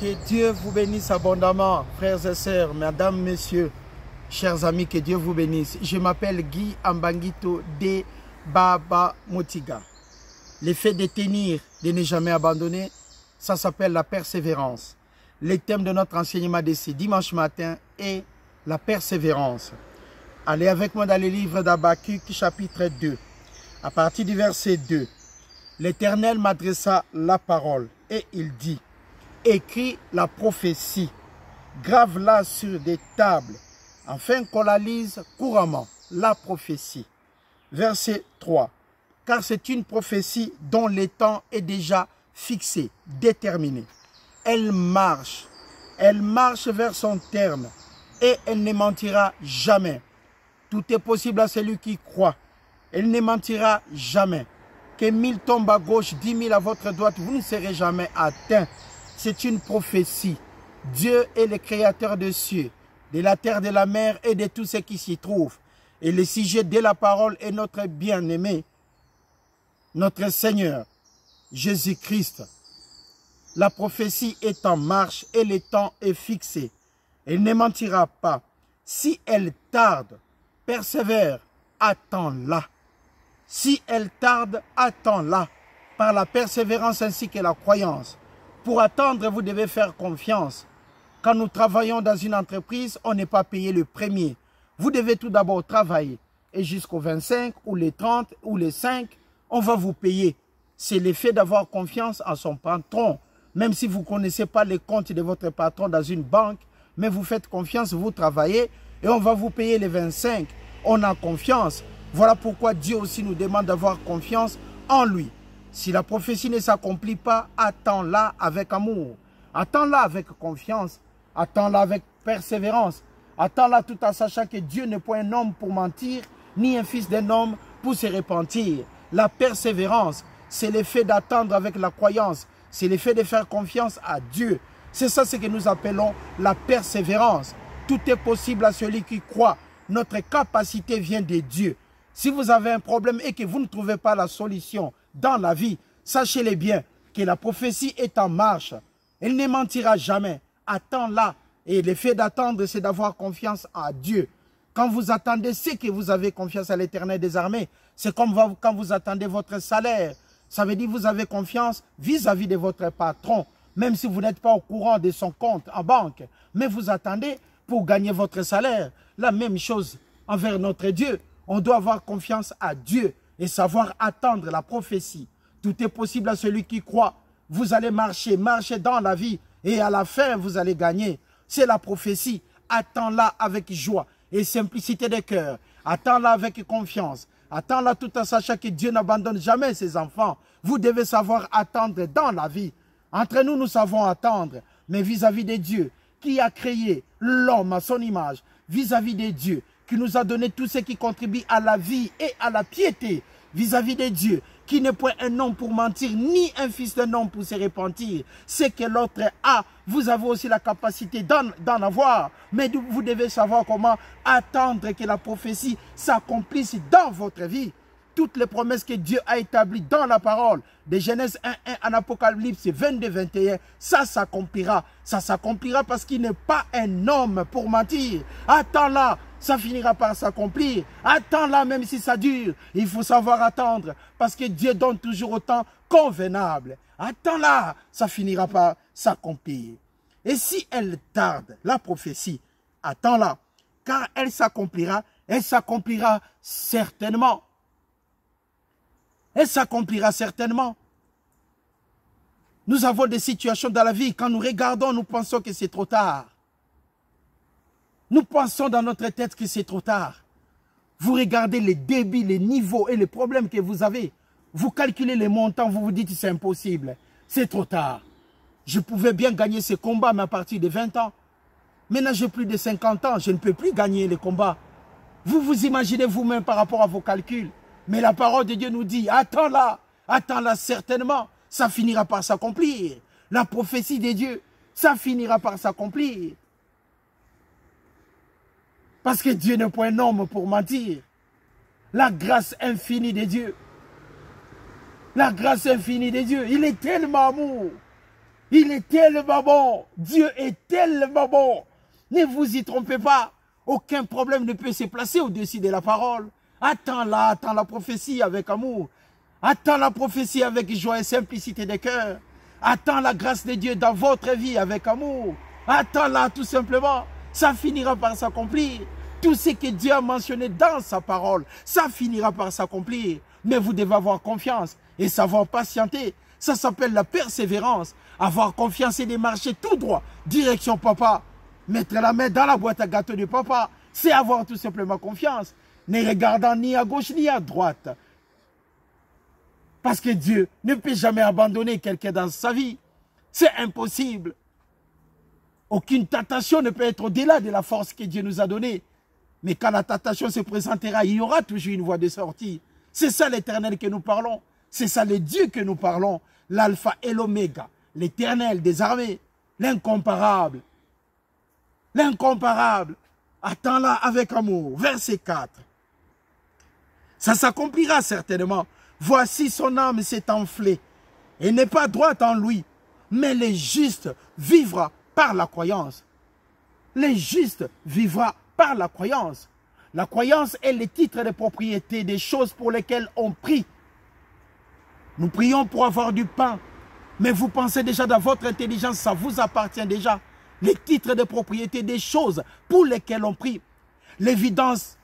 Que Dieu vous bénisse abondamment, frères et sœurs, mesdames, messieurs, chers amis, que Dieu vous bénisse. Je m'appelle Guy Ambangito de Baba Motiga. L'effet de tenir, de ne jamais abandonner, ça s'appelle la persévérance. Le thème de notre enseignement de ce dimanche matin est la persévérance. Allez avec moi dans le livre d'Habakkuk, chapitre 2. À partir du verset 2, l'Éternel m'adressa la parole et il dit: écris la prophétie, grave-la sur des tables, afin qu'on la lise couramment, la prophétie. Verset 3. Car c'est une prophétie dont le temps est déjà fixé, déterminé. Elle marche vers son terme et elle ne mentira jamais. Tout est possible à celui qui croit. Elle ne mentira jamais. Que 1000 tombent à gauche, 10 000 à votre droite, vous ne serez jamais atteints. C'est une prophétie. Dieu est le créateur des cieux, de la terre, de la mer et de tout ce qui s'y trouve. Et le sujet de la parole est notre bien-aimé, notre Seigneur, Jésus-Christ. La prophétie est en marche et le temps est fixé. Elle ne mentira pas. Si elle tarde, persévère, attends-la. Si elle tarde, attends-la, par la persévérance ainsi que la croyance. Pour attendre, vous devez faire confiance. Quand nous travaillons dans une entreprise, on n'est pas payé le premier. Vous devez tout d'abord travailler. Et jusqu'au 25 ou les 30 ou les 5, on va vous payer. C'est l'effet d'avoir confiance en son patron. Même si vous ne connaissez pas les comptes de votre patron dans une banque, mais vous faites confiance, vous travaillez et on va vous payer les 25. On a confiance. Voilà pourquoi Dieu aussi nous demande d'avoir confiance en lui. Si la prophétie ne s'accomplit pas, attends-la avec amour. Attends-la avec confiance. Attends-la avec persévérance. Attends-la tout en sachant que Dieu n'est pas un homme pour mentir, ni un fils d'un homme pour se repentir. La persévérance, c'est l'effet d'attendre avec la croyance. C'est l'effet de faire confiance à Dieu. C'est ça ce que nous appelons la persévérance. Tout est possible à celui qui croit. Notre capacité vient de Dieu. Si vous avez un problème et que vous ne trouvez pas la solution dans la vie, sachez-le bien que la prophétie est en marche. Elle ne mentira jamais. Attends-la. Et l'effet d'attendre, c'est d'avoir confiance à Dieu. Quand vous attendez, c'est que vous avez confiance à l'Éternel des armées. C'est comme quand vous attendez votre salaire. Ça veut dire que vous avez confiance vis-à-vis de votre patron. Même si vous n'êtes pas au courant de son compte en banque. Mais vous attendez pour gagner votre salaire. La même chose envers notre Dieu. On doit avoir confiance à Dieu et savoir attendre la prophétie. Tout est possible à celui qui croit. Vous allez marcher dans la vie et à la fin, vous allez gagner. C'est la prophétie. Attends-la avec joie et simplicité de cœur. Attends-la avec confiance. Attends-la tout en sachant que Dieu n'abandonne jamais ses enfants. Vous devez savoir attendre dans la vie. Entre nous, nous savons attendre. Mais vis-à-vis de Dieu, qui a créé l'homme à son image, vis-à-vis de Dieu, qui nous a donné tout ce qui contribue à la vie et à la piété, vis-à-vis de Dieu, qui n'est point un homme pour mentir, ni un fils d'un homme pour se repentir. C'est que l'autre a, vous avez aussi la capacité d'en avoir. Mais vous devez savoir comment attendre que la prophétie s'accomplisse dans votre vie. Toutes les promesses que Dieu a établies dans la parole, de Genèse 1:1 en Apocalypse 22:21, ça s'accomplira. Ça s'accomplira parce qu'il n'est pas un homme pour mentir. Attends-la, ça finira par s'accomplir. Attends-la même si ça dure. Il faut savoir attendre parce que Dieu donne toujours au temps convenable. Attends-la, ça finira par s'accomplir. Et si elle tarde, la prophétie, attends-la, car elle s'accomplira certainement. Elle s'accomplira certainement. Nous avons des situations dans la vie, quand nous regardons, nous pensons que c'est trop tard. Nous pensons dans notre tête que c'est trop tard. Vous regardez les débits, les niveaux et les problèmes que vous avez. Vous calculez les montants, vous vous dites que c'est impossible. C'est trop tard. Je pouvais bien gagner ce combat, mais à partir de 20 ans. Maintenant, j'ai plus de 50 ans, je ne peux plus gagner les combats. Vous vous imaginez vous-même par rapport à vos calculs. Mais la parole de Dieu nous dit, attends-la, attends-la certainement, ça finira par s'accomplir. La prophétie de Dieu, ça finira par s'accomplir. Parce que Dieu n'est pas un homme pour mentir. La grâce infinie de Dieu. La grâce infinie de Dieu. Il est tellement amour. Il est tellement bon. Dieu est tellement bon. Ne vous y trompez pas. Aucun problème ne peut se placer au-dessus de la parole. Attends-la, attends la prophétie avec amour. Attends la prophétie avec joie et simplicité de cœur. Attends la grâce de Dieu dans votre vie avec amour. Attends-la tout simplement. Ça finira par s'accomplir. Tout ce que Dieu a mentionné dans sa parole, ça finira par s'accomplir. Mais vous devez avoir confiance et savoir patienter. Ça s'appelle la persévérance. Avoir confiance et démarcher tout droit. Direction papa. Mettre la main dans la boîte à gâteaux de papa. C'est avoir tout simplement confiance. Ne regardant ni à gauche ni à droite. Parce que Dieu ne peut jamais abandonner quelqu'un dans sa vie. C'est impossible. Aucune tentation ne peut être au-delà de la force que Dieu nous a donnée. Mais quand la tentation se présentera, il y aura toujours une voie de sortie. C'est ça l'Éternel que nous parlons. C'est ça le Dieu que nous parlons. L'alpha et l'oméga. L'Éternel des armées. L'incomparable. L'incomparable. Attends-la avec amour. Verset 4. Ça s'accomplira certainement. Voici son âme s'est enflée. Et n'est pas droite en lui. Mais le juste vivra par la croyance. Le juste vivra par la croyance. La croyance est le titre de propriété des choses pour lesquelles on prie. Nous prions pour avoir du pain. Mais vous pensez déjà dans votre intelligence, ça vous appartient déjà. Les titres de propriété des choses pour lesquelles on prie. L'évidence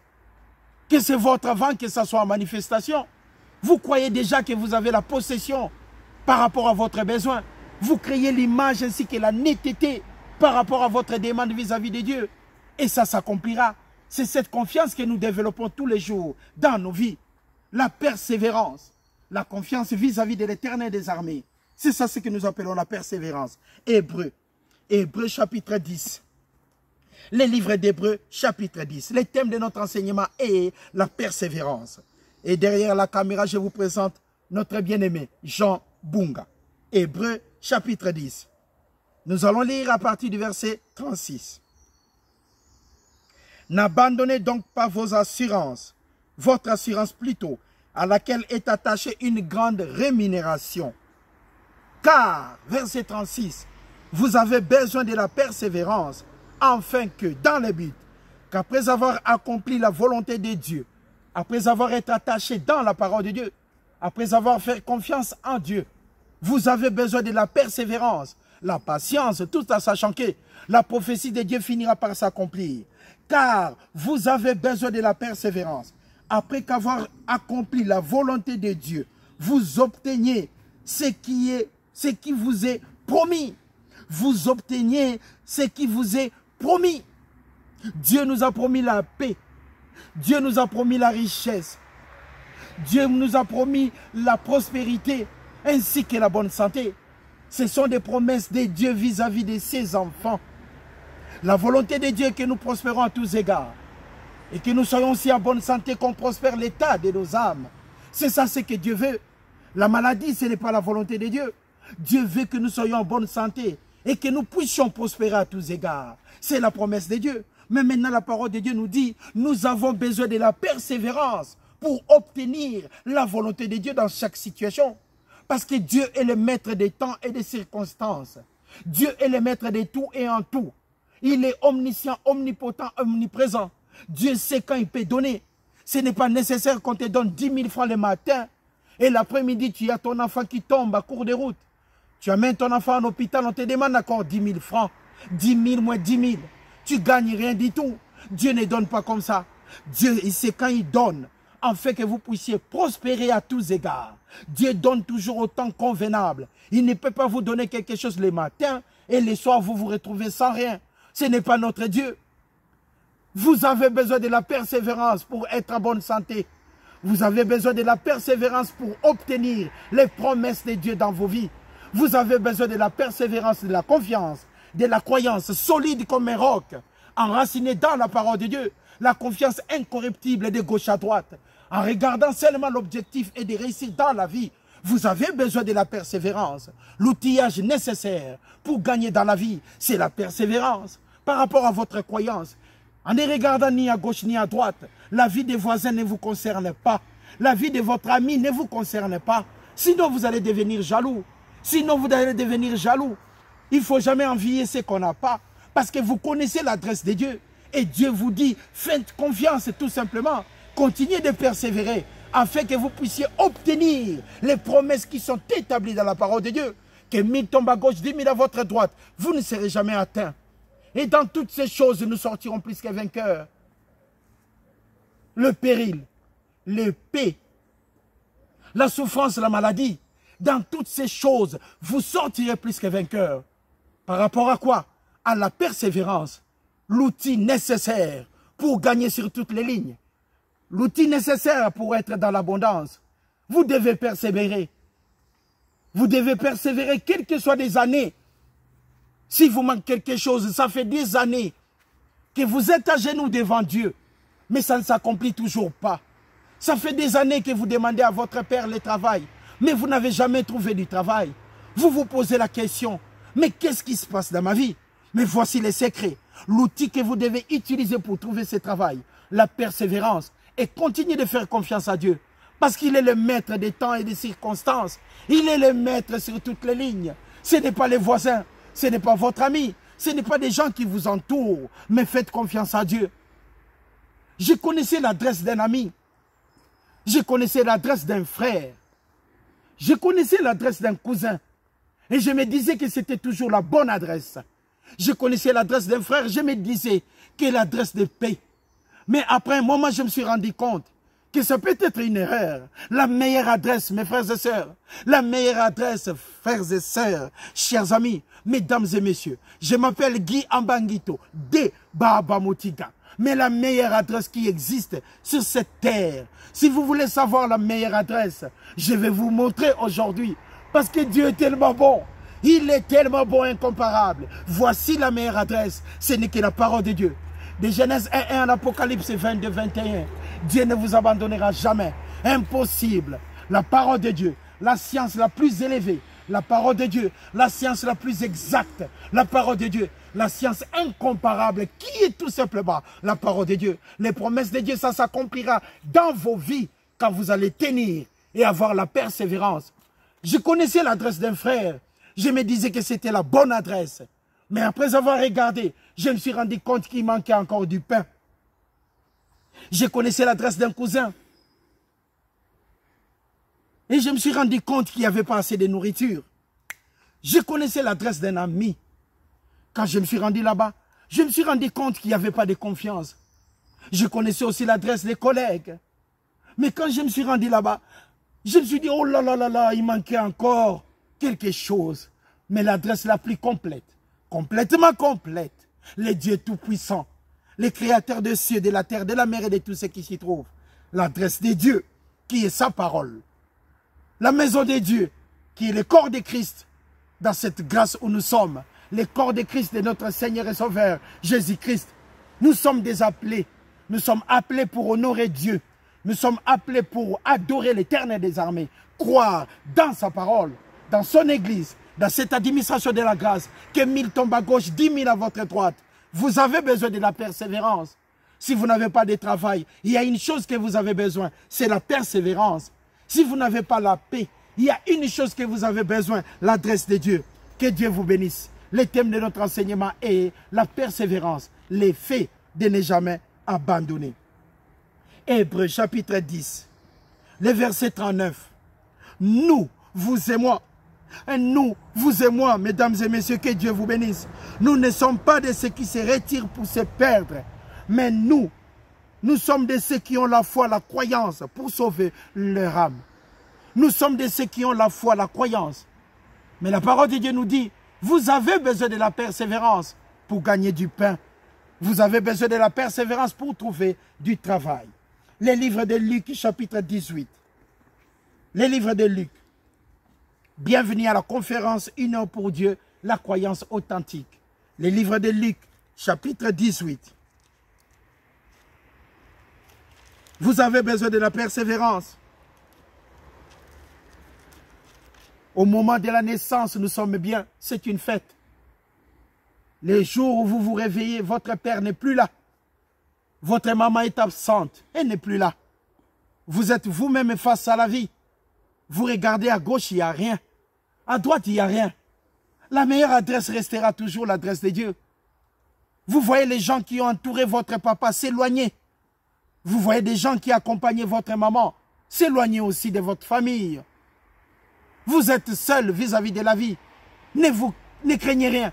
que c'est votre avant que ça soit en manifestation. Vous croyez déjà que vous avez la possession par rapport à votre besoin. Vous créez l'image ainsi que la netteté par rapport à votre demande vis-à-vis de Dieu. Et ça s'accomplira. C'est cette confiance que nous développons tous les jours dans nos vies. La persévérance. La confiance vis-à-vis de l'Éternel des armées. C'est ça ce que nous appelons la persévérance. Hébreux. Hébreux chapitre 10. Les livres d'Hébreux chapitre 10. Le thème de notre enseignement est la persévérance. Et derrière la caméra, je vous présente notre bien-aimé Jean Bunga. Hébreux chapitre 10. Nous allons lire à partir du verset 36. N'abandonnez donc pas vos assurances, votre assurance plutôt, à laquelle est attachée une grande rémunération. Car, verset 36, vous avez besoin de la persévérance, afin que, dans le but, qu'après avoir accompli la volonté de Dieu, après avoir été attaché dans la parole de Dieu, après avoir fait confiance en Dieu, vous avez besoin de la persévérance, la patience, tout en sachant que la prophétie de Dieu finira par s'accomplir. Car vous avez besoin de la persévérance. Après qu'avoir accompli la volonté de Dieu, vous obteniez ce qui vous est promis. Vous obteniez ce qui vous est promis. Dieu nous a promis la paix. Dieu nous a promis la richesse. Dieu nous a promis la prospérité ainsi que la bonne santé. Ce sont des promesses de Dieu vis-à-vis de ses enfants. La volonté de Dieu est que nous prospérons à tous égards. Et que nous soyons aussi en bonne santé, qu'on prospère l'état de nos âmes. C'est ça ce que Dieu veut. La maladie, ce n'est pas la volonté de Dieu. Dieu veut que nous soyons en bonne santé et que nous puissions prospérer à tous égards. C'est la promesse de Dieu. Mais maintenant, la parole de Dieu nous dit, nous avons besoin de la persévérance pour obtenir la volonté de Dieu dans chaque situation. Parce que Dieu est le maître des temps et des circonstances. Dieu est le maître de tout et en tout. Il est omniscient, omnipotent, omniprésent. Dieu sait quand il peut donner. Ce n'est pas nécessaire qu'on te donne 10 000 francs le matin et l'après-midi, tu as ton enfant qui tombe à court de route. Tu amènes ton enfant en hôpital, on te demande encore 10 000 francs. 10 000 moins 10 000. Tu gagnes rien du tout. Dieu ne donne pas comme ça. Dieu, il sait quand il donne, en fait que vous puissiez prospérer à tous égards. Dieu donne toujours au temps convenable. Il ne peut pas vous donner quelque chose le matin et le soir, vous vous retrouvez sans rien. Ce n'est pas notre Dieu. Vous avez besoin de la persévérance pour être en bonne santé. Vous avez besoin de la persévérance pour obtenir les promesses de Dieu dans vos vies. Vous avez besoin de la persévérance, de la confiance, de la croyance solide comme un roc, enraciné dans la parole de Dieu. La confiance incorruptible de gauche à droite. En regardant seulement l'objectif et de réussir dans la vie. Vous avez besoin de la persévérance. L'outillage nécessaire pour gagner dans la vie, c'est la persévérance. Par rapport à votre croyance, en ne regardant ni à gauche ni à droite, la vie des voisins ne vous concerne pas. La vie de votre ami ne vous concerne pas. Sinon, vous allez devenir jaloux. Sinon, vous allez devenir jaloux. Il ne faut jamais envier ce qu'on n'a pas. Parce que vous connaissez l'adresse de Dieu. Et Dieu vous dit, faites confiance tout simplement. Continuez de persévérer afin que vous puissiez obtenir les promesses qui sont établies dans la parole de Dieu. Que 1000 tombent à gauche, 10 000 à votre droite. Vous ne serez jamais atteints. Et dans toutes ces choses, nous sortirons plus que vainqueurs. Le péril, l'épée, la souffrance, la maladie. Dans toutes ces choses, vous sortirez plus que vainqueurs. Par rapport à quoi? À la persévérance. L'outil nécessaire pour gagner sur toutes les lignes. L'outil nécessaire pour être dans l'abondance. Vous devez persévérer. Vous devez persévérer, quelles que soient les années. Si vous manquez quelque chose, ça fait des années que vous êtes à genoux devant Dieu. Mais ça ne s'accomplit toujours pas. Ça fait des années que vous demandez à votre Père le travail. Mais vous n'avez jamais trouvé du travail. Vous vous posez la question, mais qu'est-ce qui se passe dans ma vie? Mais voici les secrets. L'outil que vous devez utiliser pour trouver ce travail. La persévérance. Et continuez de faire confiance à Dieu. Parce qu'il est le maître des temps et des circonstances. Il est le maître sur toutes les lignes. Ce n'est pas les voisins. Ce n'est pas votre ami. Ce n'est pas des gens qui vous entourent. Mais faites confiance à Dieu. Je connaissais l'adresse d'un ami. Je connaissais l'adresse d'un frère. Je connaissais l'adresse d'un cousin. Et je me disais que c'était toujours la bonne adresse. Je connaissais l'adresse d'un frère. Je me disais que l'adresse de paix. Mais après un moment, je me suis rendu compte que ça peut être une erreur. La meilleure adresse, mes frères et sœurs, la meilleure adresse, frères et sœurs, chers amis, mesdames et messieurs, je m'appelle Guy Ambanguito de Baba Motiga. Mais la meilleure adresse qui existe sur cette terre, si vous voulez savoir la meilleure adresse, je vais vous montrer aujourd'hui. Parce que Dieu est tellement bon. Il est tellement bon, incomparable. Voici la meilleure adresse. Ce n'est que la parole de Dieu. De Genèse 1 en Apocalypse 22, 21. Dieu ne vous abandonnera jamais. Impossible. La parole de Dieu, la science la plus élevée. La parole de Dieu, la science la plus exacte. La parole de Dieu, la science incomparable qui est tout simplement la parole de Dieu. Les promesses de Dieu, ça s'accomplira dans vos vies quand vous allez tenir et avoir la persévérance. Je connaissais l'adresse d'un frère. Je me disais que c'était la bonne adresse. Mais après avoir regardé, je me suis rendu compte qu'il manquait encore du pain. Je connaissais l'adresse d'un cousin. Et je me suis rendu compte qu'il n'y avait pas assez de nourriture. Je connaissais l'adresse d'un ami. Quand je me suis rendu là-bas, je me suis rendu compte qu'il n'y avait pas de confiance. Je connaissais aussi l'adresse des collègues. Mais quand je me suis rendu là-bas, je me suis dit, oh là là là là, il manquait encore quelque chose. Mais l'adresse la plus complète, complètement complète, le Dieu Tout-Puissant, le Créateur des cieux, de la terre, de la mer et de tout ce qui s'y trouve. L'adresse de Dieu, qui est sa parole. La maison de Dieu, qui est le corps de Christ, dans cette grâce où nous sommes. Le corps de Christ de notre Seigneur et Sauveur, Jésus-Christ. Nous sommes des appelés. Nous sommes appelés pour honorer Dieu. Nous sommes appelés pour adorer l'Éternel des armées. Croire dans sa parole, dans son église, dans cette administration de la grâce, que 1000 tombent à gauche, 10 000 à votre droite. Vous avez besoin de la persévérance. Si vous n'avez pas de travail, il y a une chose que vous avez besoin, c'est la persévérance. Si vous n'avez pas la paix, il y a une chose que vous avez besoin, l'adresse de Dieu. Que Dieu vous bénisse. Le thème de notre enseignement est la persévérance, l'effet de ne jamais abandonner. Hébreux chapitre 10, le verset 39. Nous, vous et moi, nous, vous et moi, mesdames et messieurs, que Dieu vous bénisse. Nous ne sommes pas de ceux qui se retirent pour se perdre, mais nous sommes de ceux qui ont la foi, la croyance pour sauver leur âme. Nous sommes de ceux qui ont la foi, la croyance. Mais la parole de Dieu nous dit, vous avez besoin de la persévérance pour gagner du pain. Vous avez besoin de la persévérance pour trouver du travail. Les livres de Luc, chapitre 18. Les livres de Luc. Bienvenue à la conférence Une heure pour Dieu, la croyance authentique. Les livres de Luc, chapitre 18. Vous avez besoin de la persévérance. Au moment de la naissance, nous sommes bien, c'est une fête. Les jours où vous vous réveillez, votre père n'est plus là. Votre maman est absente, elle n'est plus là. Vous êtes vous-même face à la vie. Vous regardez à gauche, il n'y a rien. À droite, il n'y a rien. la meilleure adresse restera toujours l'adresse de Dieu. Vous voyez les gens qui ont entouré votre papa s'éloigner. Vous voyez des gens qui accompagnaient votre maman s'éloigner aussi de votre famille. Vous êtes seul vis-à-vis de la vie. Ne craignez rien.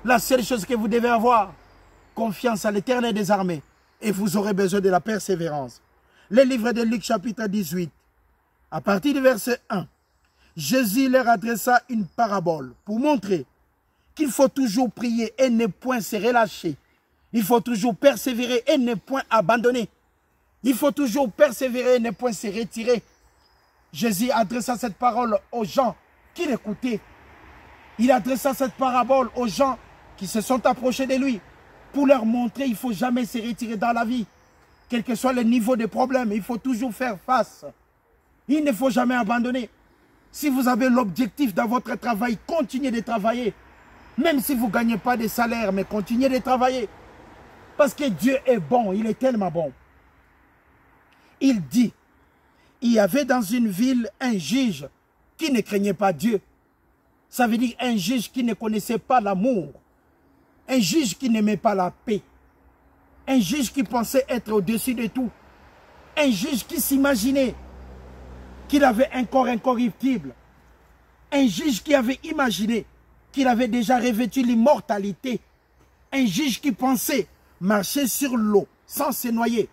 La seule chose que vous devez avoir, confiance à l'Éternel des armées. Et vous aurez besoin de la persévérance. Le livre de Luc chapitre 18, à partir du verset 1, Jésus leur adressa une parabole pour montrer qu'il faut toujours prier et ne point se relâcher. Il faut toujours persévérer et ne point abandonner. Il faut toujours persévérer et ne point se retirer. Jésus adressa cette parole aux gens qui l'écoutaient. Il adressa cette parabole aux gens qui se sont approchés de lui pour leur montrer qu'il ne faut jamais se retirer dans la vie. Quel que soit le niveau de problème, il faut toujours faire face. Il ne faut jamais abandonner. Si vous avez l'objectif dans votre travail, continuez de travailler. Même si vous ne gagnez pas de salaire, mais continuez de travailler. Parce que Dieu est bon, il est tellement bon. Il dit, il y avait dans une ville un juge qui ne craignait pas Dieu. Ça veut dire un juge qui ne connaissait pas l'amour. Un juge qui n'aimait pas la paix. Un juge qui pensait être au-dessus de tout. Un juge qui s'imaginait qu'il avait un corps incorruptible. Un juge qui avait imaginé qu'il avait déjà revêtu l'immortalité. Un juge qui pensait marcher sur l'eau sans se noyer.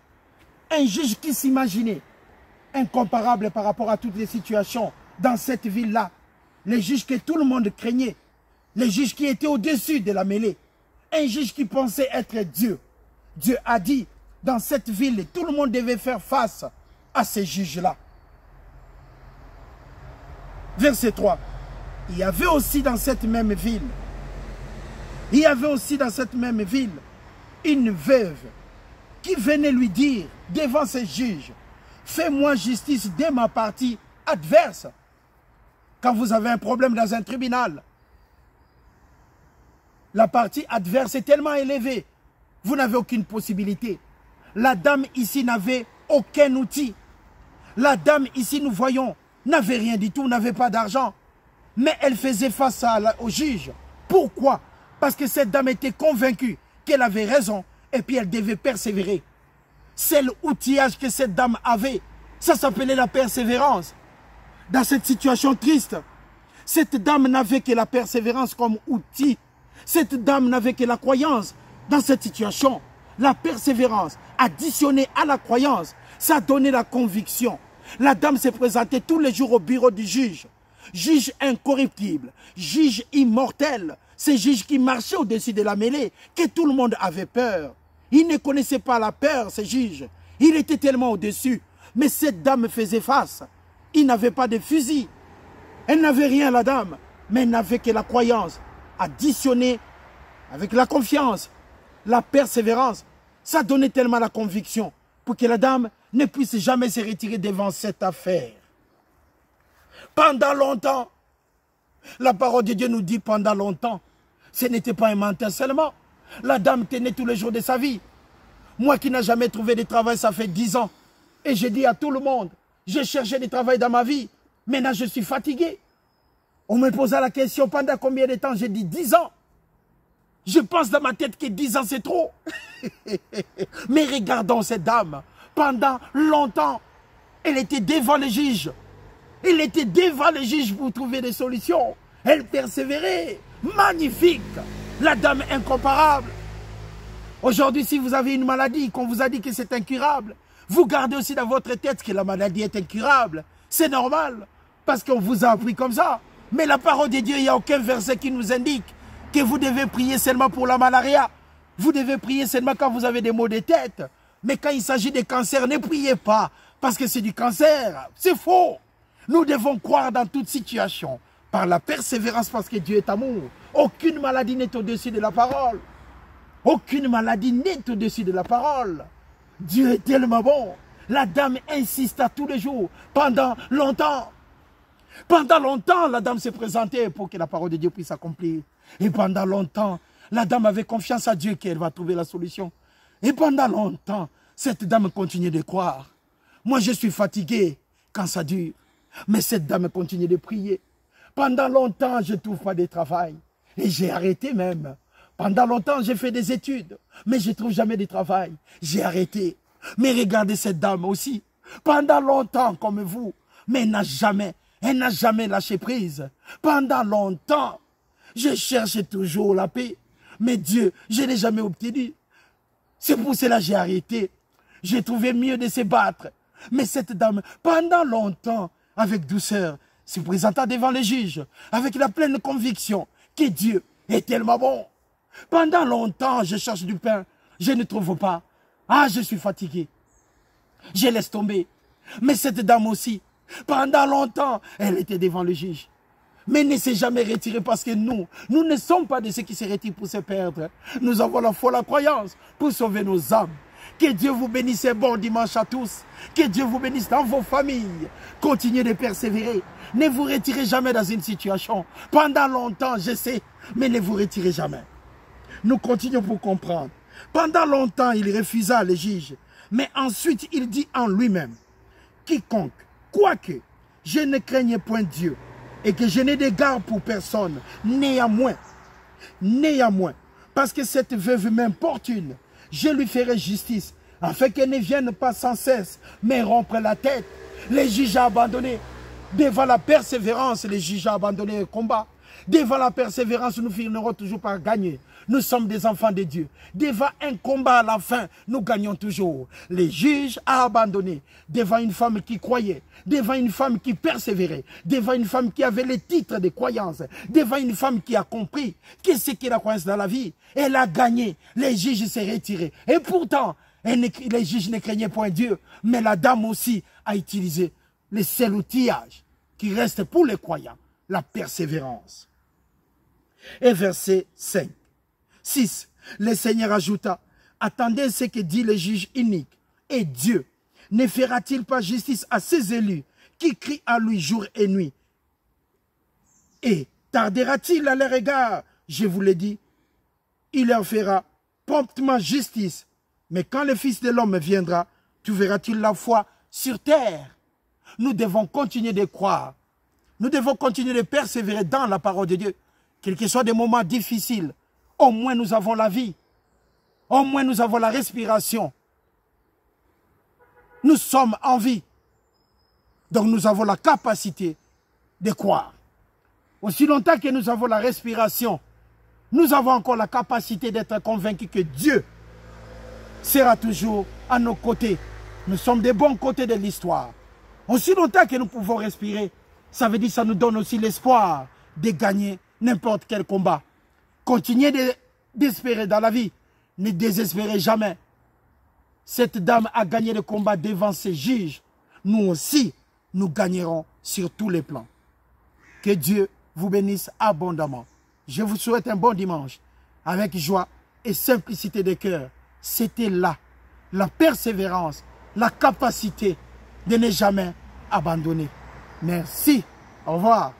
Un juge qui s'imaginait incomparable par rapport à toutes les situations dans cette ville-là. Les juges que tout le monde craignait. Les juges qui étaient au-dessus de la mêlée. Un juge qui pensait être Dieu. Dieu a dit, dans cette ville, tout le monde devait faire face à ces juges-là. Verset 3. Il y avait aussi dans cette même ville, une veuve qui venait lui dire devant ses juges, fais-moi justice de ma partie adverse. Quand vous avez un problème dans un tribunal, la partie adverse est tellement élevée, vous n'avez aucune possibilité. La dame ici n'avait aucun outil. La dame ici, nous voyons, n'avait rien du tout, n'avait pas d'argent. Mais elle faisait face au juge. Pourquoi? Parce que cette dame était convaincue qu'elle avait raison et puis elle devait persévérer. C'est l'outillage que cette dame avait. Ça s'appelait la persévérance. Dans cette situation triste, cette dame n'avait que la persévérance comme outil. Cette dame n'avait que la croyance. Dans cette situation, la persévérance additionnée à la croyance, ça donnait la conviction. La dame s'est présentée tous les jours au bureau du juge. Juge incorruptible, juge immortel. Ce juge qui marchait au-dessus de la mêlée, que tout le monde avait peur. Il ne connaissait pas la peur, ce juge. Il était tellement au-dessus. Mais cette dame faisait face. Il n'avait pas de fusil. Elle n'avait rien, la dame. Mais elle n'avait que la croyance. Additionnée avec la confiance, la persévérance. Ça donnait tellement la conviction pour que la dame ne puisse jamais se retirer devant cette affaire. Pendant longtemps, la parole de Dieu nous dit pendant longtemps, ce n'était pas un menteur seulement. La dame tenait tous les jours de sa vie. Moi qui n'ai jamais trouvé de travail, ça fait 10 ans. Et je dis à tout le monde, j'ai cherché du travail dans ma vie. Maintenant, je suis fatigué. On me posa la question pendant combien de temps? J'ai dit 10 ans. Je pense dans ma tête que 10 ans, c'est trop. Mais regardons cette dame. Pendant longtemps, elle était devant les juges. Elle était devant les juges pour trouver des solutions. Elle persévérait. Magnifique. La dame incomparable. Aujourd'hui, si vous avez une maladie, qu'on vous a dit que c'est incurable, vous gardez aussi dans votre tête que la maladie est incurable. C'est normal, parce qu'on vous a appris comme ça. Mais la parole de Dieu, il n'y a aucun verset qui nous indique que vous devez prier seulement pour la malaria. Vous devez prier seulement quand vous avez des maux de tête. Mais quand il s'agit de cancer, ne priez pas, parce que c'est du cancer. C'est faux. Nous devons croire dans toute situation, par la persévérance, parce que Dieu est amour. Aucune maladie n'est au-dessus de la parole. Aucune maladie n'est au-dessus de la parole. Dieu est tellement bon. La dame insista tous les jours, pendant longtemps. Pendant longtemps, la dame s'est présentée pour que la parole de Dieu puisse s'accomplir. Et pendant longtemps, la dame avait confiance à Dieu qu'elle va trouver la solution. Et pendant longtemps, cette dame continuait de croire. Moi, je suis fatigué quand ça dure. Mais cette dame continue de prier. Pendant longtemps, je ne trouve pas de travail. Et j'ai arrêté même. Pendant longtemps, j'ai fait des études, mais je ne trouve jamais de travail. J'ai arrêté. Mais regardez cette dame aussi. Pendant longtemps, comme vous, mais elle n'a jamais lâché prise. Pendant longtemps, je cherchais toujours la paix. Mais Dieu, je n'ai jamais obtenu. C'est pour cela que j'ai arrêté. J'ai trouvé mieux de se battre. Mais cette dame, pendant longtemps, avec douceur, se présenta devant les juges, avec la pleine conviction que Dieu est tellement bon. Pendant longtemps, je cherche du pain, je ne trouve pas. Ah, je suis fatigué. Je laisse tomber. Mais cette dame aussi, pendant longtemps, elle était devant le juge. Mais ne s'est jamais retirée parce que nous ne sommes pas de ceux qui se retirent pour se perdre. Nous avons la foi, la croyance pour sauver nos âmes. Que Dieu vous bénisse et bon dimanche à tous. Que Dieu vous bénisse dans vos familles. Continuez de persévérer. Ne vous retirez jamais dans une situation. Pendant longtemps, je sais, mais ne vous retirez jamais. Nous continuons pour comprendre. Pendant longtemps, il refusa les juges. Mais ensuite, il dit en lui-même, quiconque, quoique je ne craignais point Dieu et que je n'ai d'égard pour personne, néanmoins, parce que cette veuve m'importune, je lui ferai justice, afin qu'elle ne vienne pas sans cesse, mais rompre la tête. Les juges ont abandonné. Devant la persévérance, les juges ont abandonné le combat. Devant la persévérance, nous finirons toujours par gagner. Nous sommes des enfants de Dieu. Devant un combat à la fin, nous gagnons toujours. Les juges ont abandonné. Devant une femme qui croyait, devant une femme qui persévérait, devant une femme qui avait les titres de croyance, devant une femme qui a compris qu'est-ce qu'est la croyance dans la vie. Elle a gagné. Les juges s'est retirés. Et pourtant, les juges ne craignaient point Dieu. Mais la dame aussi a utilisé le seul outillage qui reste pour les croyants, la persévérance. Et verset 5. 6. Le Seigneur ajouta, attendez ce que dit le juge inique. Et Dieu ne fera-t-il pas justice à ses élus qui crient à lui jour et nuit? Et tardera-t-il à leur égard? Je vous l'ai dit, il leur fera promptement justice. Mais quand le Fils de l'homme viendra, trouveras-tu la foi sur terre? Nous devons continuer de croire. Nous devons continuer de persévérer dans la parole de Dieu. Quels que soient des moments difficiles, au moins nous avons la vie. Au moins nous avons la respiration. Nous sommes en vie. Donc nous avons la capacité de croire. Aussi longtemps que nous avons la respiration, nous avons encore la capacité d'être convaincus que Dieu sera toujours à nos côtés. Nous sommes des bons côtés de l'histoire. Aussi longtemps que nous pouvons respirer, ça veut dire que ça nous donne aussi l'espoir de gagner n'importe quel combat. Continuez d'espérer dans la vie. Ne désespérez jamais. Cette dame a gagné le combat devant ses juges. Nous aussi, nous gagnerons sur tous les plans. Que Dieu vous bénisse abondamment. Je vous souhaite un bon dimanche avec joie et simplicité de cœur. C'était là la persévérance, la capacité de ne jamais abandonner. Merci. Au revoir.